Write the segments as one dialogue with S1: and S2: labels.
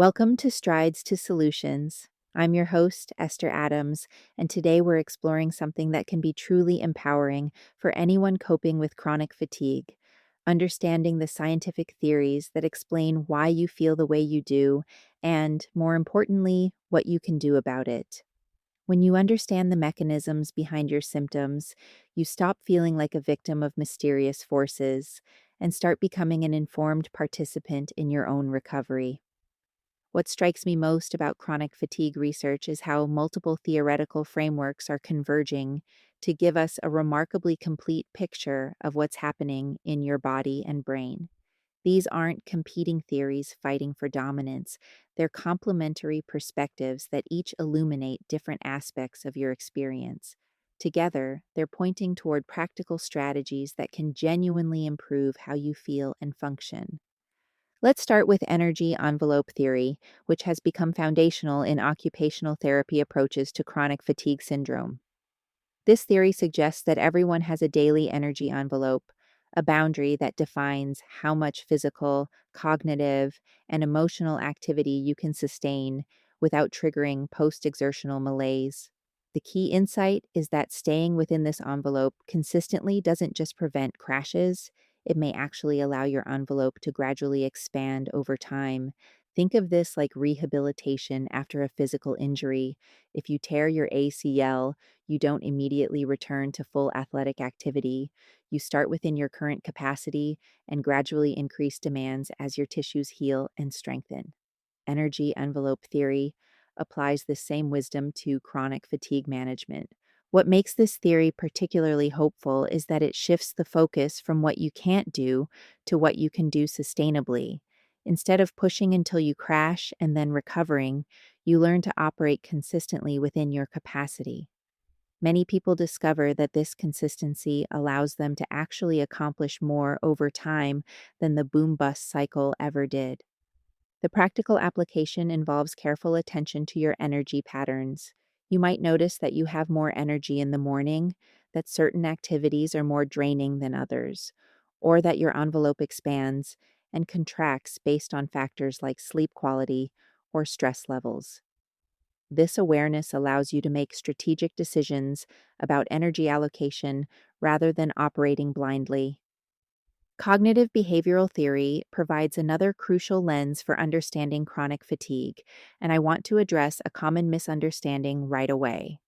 S1: Welcome to Strides to Solutions. I'm your host, Esther Adams, and today we're exploring something that can be truly empowering for anyone coping with chronic fatigue, understanding the scientific theories that explain why you feel the way you do, and, more importantly, what you can do about it. When you understand the mechanisms behind your symptoms, you stop feeling like a victim of mysterious forces and start becoming an informed participant in your own recovery. What strikes me most about chronic fatigue research is how multiple theoretical frameworks are converging to give us a remarkably complete picture of what's happening in your body and brain. These aren't competing theories fighting for dominance, they're complementary perspectives that each illuminate different aspects of your experience. Together, they're pointing toward practical strategies that can genuinely improve how you feel and function. Let's start with energy envelope theory, which has become foundational in occupational therapy approaches to chronic fatigue syndrome. This theory suggests that everyone has a daily energy envelope, a boundary that defines how much physical, cognitive, and emotional activity you can sustain without triggering post exertional malaise. The key insight is that staying within this envelope consistently doesn't just prevent crashes, it may actually allow your envelope to gradually expand over time. Think of this like rehabilitation after a physical injury. If you tear your ACL, you don't immediately return to full athletic activity. You start within your current capacity and gradually increase demands as your tissues heal and strengthen. Energy envelope theory applies the same wisdom to chronic fatigue management. What makes this theory particularly hopeful is that it shifts the focus from what you can't do to what you can do sustainably. Instead of pushing until you crash and then recovering, you learn to operate consistently within your capacity. Many people discover that this consistency allows them to actually accomplish more over time than the boom bust cycle ever did. The practical application involves careful attention to your energy patterns. You might notice that you have more energy in the morning, that certain activities are more draining than others, or that your envelope expands and contracts based on factors like sleep quality or stress levels. This awareness allows you to make strategic decisions about energy allocation rather than operating blindly. Cognitive behavioral theory provides another crucial lens for understanding chronic fatigue, and I want to address a common misunderstanding right away.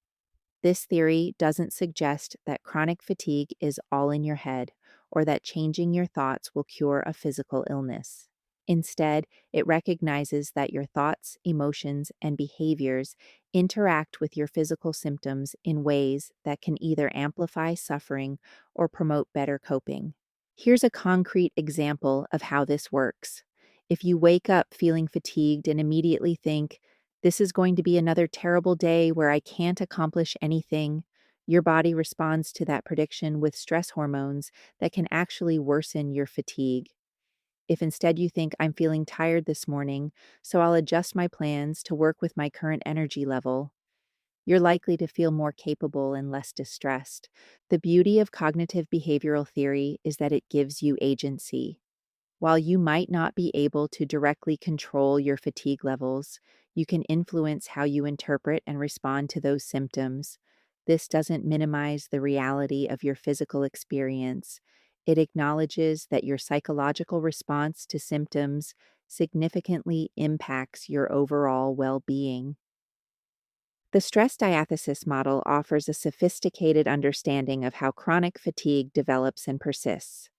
S1: This theory doesn't suggest that chronic fatigue is all in your head or that changing your thoughts will cure a physical illness. Instead, it recognizes that your thoughts, emotions, and behaviors interact with your physical symptoms in ways that can either amplify suffering or promote better coping. Here's a concrete example of how this works. If you wake up feeling fatigued and immediately think, "This is going to be another terrible day where I can't accomplish anything," your body responds to that prediction with stress hormones that can actually worsen your fatigue. If instead you think, "I'm feeling tired this morning, so I'll adjust my plans to work with my current energy level," you're likely to feel more capable and less distressed. The beauty of cognitive behavioral theory is that it gives you agency. While you might not be able to directly control your fatigue levels, you can influence how you interpret and respond to those symptoms. This doesn't minimize the reality of your physical experience. It acknowledges that your psychological response to symptoms significantly impacts your overall well being. The stress diathesis model offers a sophisticated understanding of how chronic fatigue develops and persists.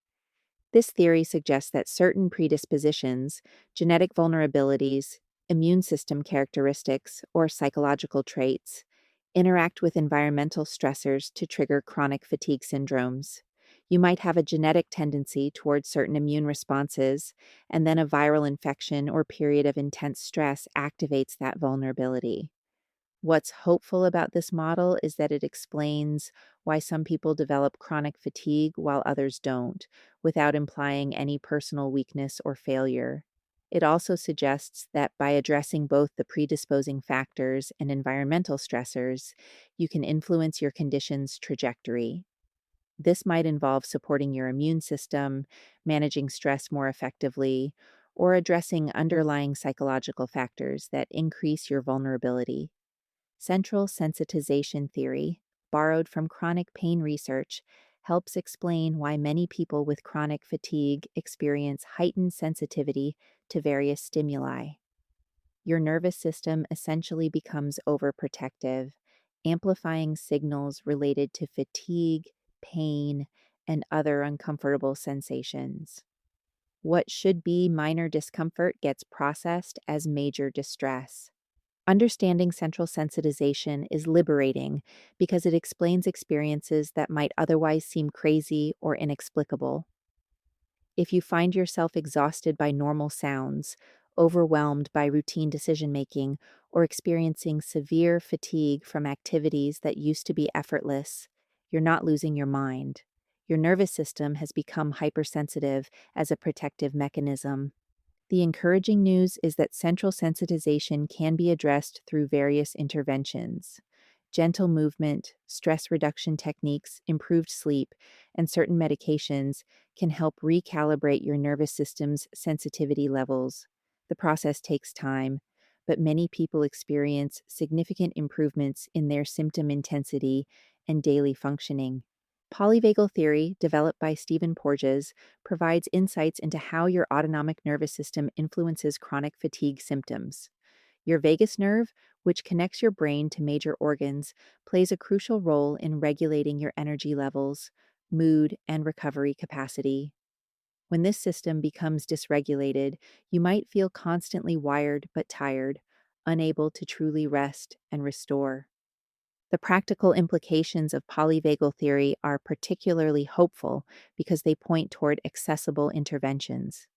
S1: This theory suggests that certain predispositions, genetic vulnerabilities, immune system characteristics, or psychological traits interact with environmental stressors to trigger chronic fatigue syndromes. You might have a genetic tendency towards certain immune responses, and then a viral infection or period of intense stress activates that vulnerability. What's hopeful about this model is that it explains why some people develop chronic fatigue while others don't, without implying any personal weakness or failure. It also suggests that by addressing both the predisposing factors and environmental stressors, you can influence your condition's trajectory. This might involve supporting your immune system, managing stress more effectively, or addressing underlying psychological factors that increase your vulnerability. Central sensitization theory, borrowed from chronic pain research, helps explain why many people with chronic fatigue experience heightened sensitivity to various stimuli. Your nervous system essentially becomes overprotective, amplifying signals related to fatigue, pain, and other uncomfortable sensations. What should be minor discomfort gets processed as major distress. Understanding central sensitization is liberating because it explains experiences that might otherwise seem crazy or inexplicable. If you find yourself exhausted by normal sounds, overwhelmed by routine decision making, or experiencing severe fatigue from activities that used to be effortless, you're not losing your mind. Your nervous system has become hypersensitive as a protective mechanism. The encouraging news is that central sensitization can be addressed through various interventions. Gentle movement, stress reduction techniques, improved sleep, and certain medications can help recalibrate your nervous system's sensitivity levels. The process takes time, but many people experience significant improvements in their symptom intensity and daily functioning. Polyvagal theory, developed by Stephen Porges, provides insights into how your autonomic nervous system influences chronic fatigue symptoms. Your vagus nerve, which connects your brain to major organs, plays a crucial role in regulating your energy levels, mood, and recovery capacity. When this system becomes dysregulated, you might feel constantly wired but tired, unable to truly rest and restore. The practical implications of polyvagal theory are particularly hopeful because they point toward accessible interventions.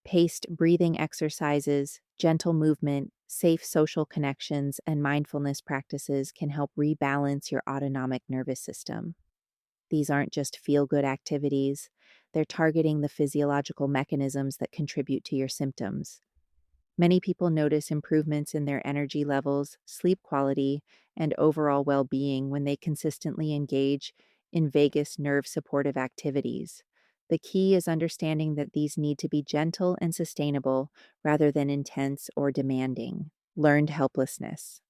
S1: Paced breathing exercises, gentle movement, safe social connections, and mindfulness practices can help rebalance your autonomic nervous system. These aren't just feel good activities, they're targeting the physiological mechanisms that contribute to your symptoms. Many people notice improvements in their energy levels, sleep quality, and overall well being when they consistently engage in vagus nerve supportive activities. The key is understanding that these need to be gentle and sustainable rather than intense or demanding. Learned helplessness.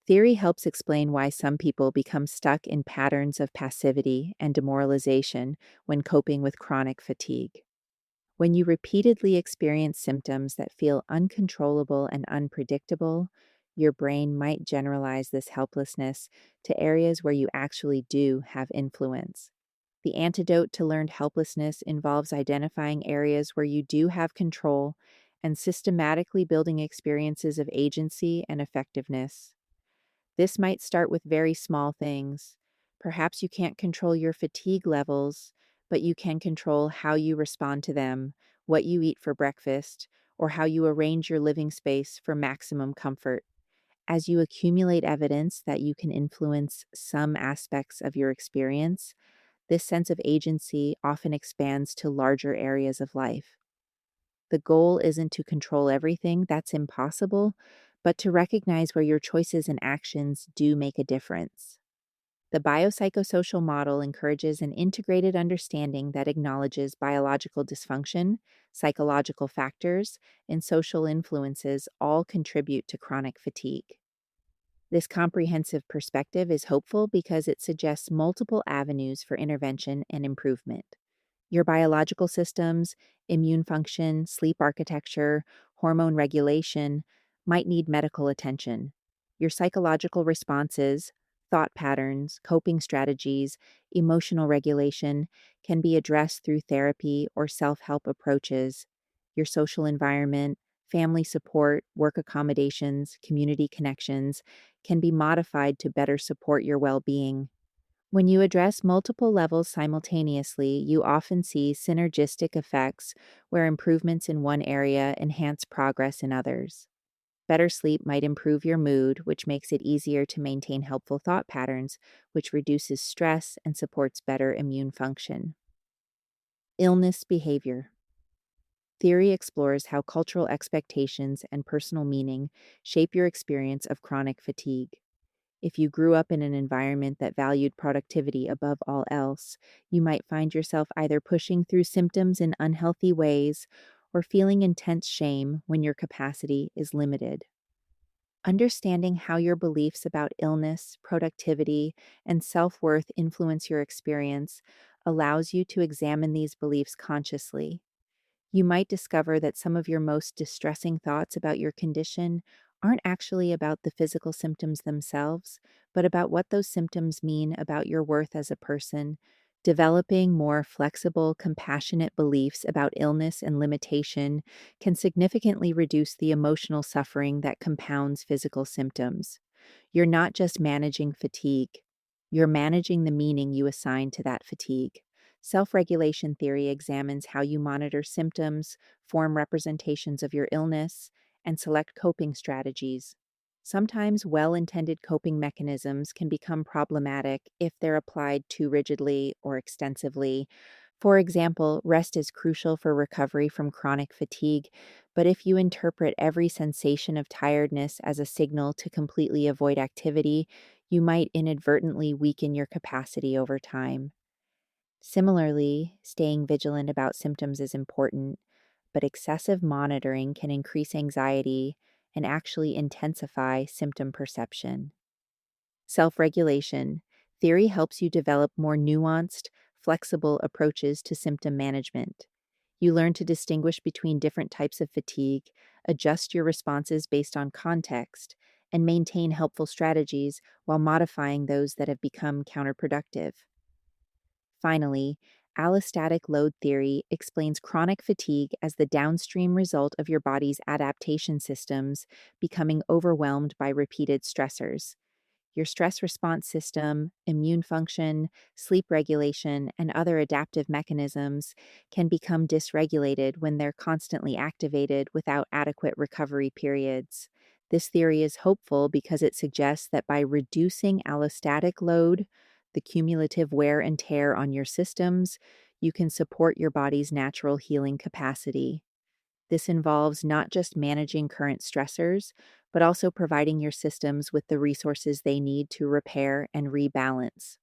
S1: Theory helps explain why some people become stuck in patterns of passivity and demoralization when coping with chronic fatigue. When you repeatedly experience symptoms that feel uncontrollable and unpredictable, your brain might generalize this helplessness to areas where you actually do have influence. The antidote to learned helplessness involves identifying areas where you do have control and systematically building experiences of agency and effectiveness. This might start with very small things. Perhaps you can't control your fatigue levels, but you can control how you respond to them, what you eat for breakfast, or how you arrange your living space for maximum comfort. As you accumulate evidence that you can influence some aspects of your experience, this sense of agency often expands to larger areas of life. The goal isn't to control everything, that's impossible, but to recognize where your choices and actions do make a difference. The biopsychosocial model encourages an integrated understanding that acknowledges biological dysfunction, psychological factors, and social influences all contribute to chronic fatigue. This comprehensive perspective is hopeful because it suggests multiple avenues for intervention and improvement. Your biological systems, immune function, sleep architecture, hormone regulation might need medical attention. Your psychological responses, thought patterns, coping strategies, emotional regulation can be addressed through therapy or self help approaches. Your social environment, family support, work accommodations, community connections can be modified to better support your well being. When you address multiple levels simultaneously, you often see synergistic effects where improvements in one area enhance progress in others. Better sleep might improve your mood, which makes it easier to maintain helpful thought patterns, which reduces stress and supports better immune function. Illness behavior. Theory explores how cultural expectations and personal meaning shape your experience of chronic fatigue. If you grew up in an environment that valued productivity above all else, you might find yourself either pushing through symptoms in unhealthy ways or feeling intense shame when your capacity is limited. Understanding how your beliefs about illness, productivity, and self worth influence your experience allows you to examine these beliefs consciously. You might discover that some of your most distressing thoughts about your condition aren't actually about the physical symptoms themselves, but about what those symptoms mean about your worth as a person. Developing more flexible, compassionate beliefs about illness and limitation can significantly reduce the emotional suffering that compounds physical symptoms. You're not just managing fatigue, you're managing the meaning you assign to that fatigue. Self regulation theory examines how you monitor symptoms, form representations of your illness, and select coping strategies. Sometimes well intended coping mechanisms can become problematic if they're applied too rigidly or extensively. For example, rest is crucial for recovery from chronic fatigue, but if you interpret every sensation of tiredness as a signal to completely avoid activity, you might inadvertently weaken your capacity over time. Similarly, staying vigilant about symptoms is important, but excessive monitoring can increase anxiety and actually intensify symptom perception. Self regulation theory helps you develop more nuanced, flexible approaches to symptom management. You learn to distinguish between different types of fatigue, adjust your responses based on context, and maintain helpful strategies while modifying those that have become counterproductive. Finally, allostatic load theory explains chronic fatigue as the downstream result of your body's adaptation systems becoming overwhelmed by repeated stressors. Your stress response system, immune function, sleep regulation, and other adaptive mechanisms can become dysregulated when they're constantly activated without adequate recovery periods. This theory is hopeful because it suggests that by reducing allostatic load, the cumulative wear and tear on your systems, you can support your body's natural healing capacity. This involves not just managing current stressors, but also providing your systems with the resources they need to repair and rebalance.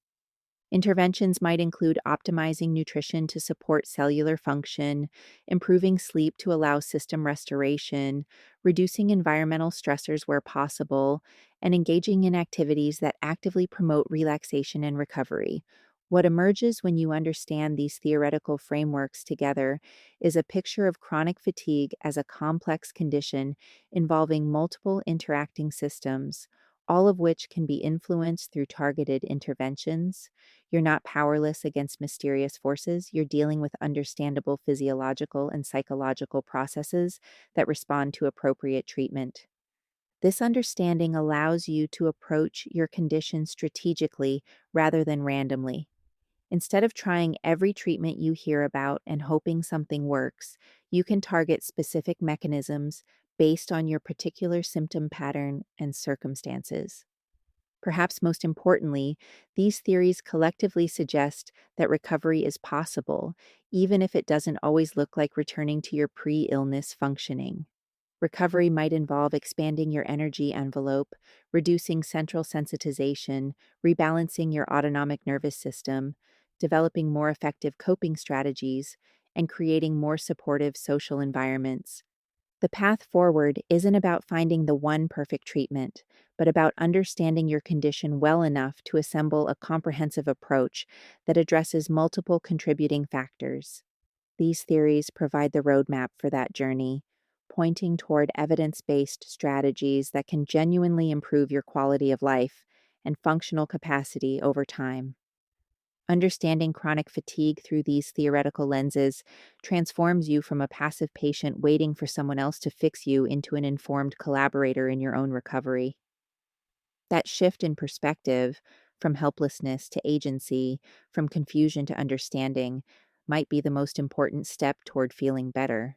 S1: Interventions might include optimizing nutrition to support cellular function, improving sleep to allow system restoration, reducing environmental stressors where possible, and engaging in activities that actively promote relaxation and recovery. What emerges when you understand these theoretical frameworks together is a picture of chronic fatigue as a complex condition involving multiple interacting systems, all of which can be influenced through targeted interventions. You're not powerless against mysterious forces. You're dealing with understandable physiological and psychological processes that respond to appropriate treatment. This understanding allows you to approach your condition strategically rather than randomly. Instead of trying every treatment you hear about and hoping something works, you can target specific mechanisms based on your particular symptom pattern and circumstances. Perhaps most importantly, these theories collectively suggest that recovery is possible, even if it doesn't always look like returning to your pre illness functioning. Recovery might involve expanding your energy envelope, reducing central sensitization, rebalancing your autonomic nervous system, developing more effective coping strategies, and creating more supportive social environments. The path forward isn't about finding the one perfect treatment, but about understanding your condition well enough to assemble a comprehensive approach that addresses multiple contributing factors. These theories provide the roadmap for that journey, pointing toward evidence based strategies that can genuinely improve your quality of life and functional capacity over time. Understanding chronic fatigue through these theoretical lenses transforms you from a passive patient waiting for someone else to fix you into an informed collaborator in your own recovery. That shift in perspective, from helplessness to agency, from confusion to understanding, might be the most important step toward feeling better.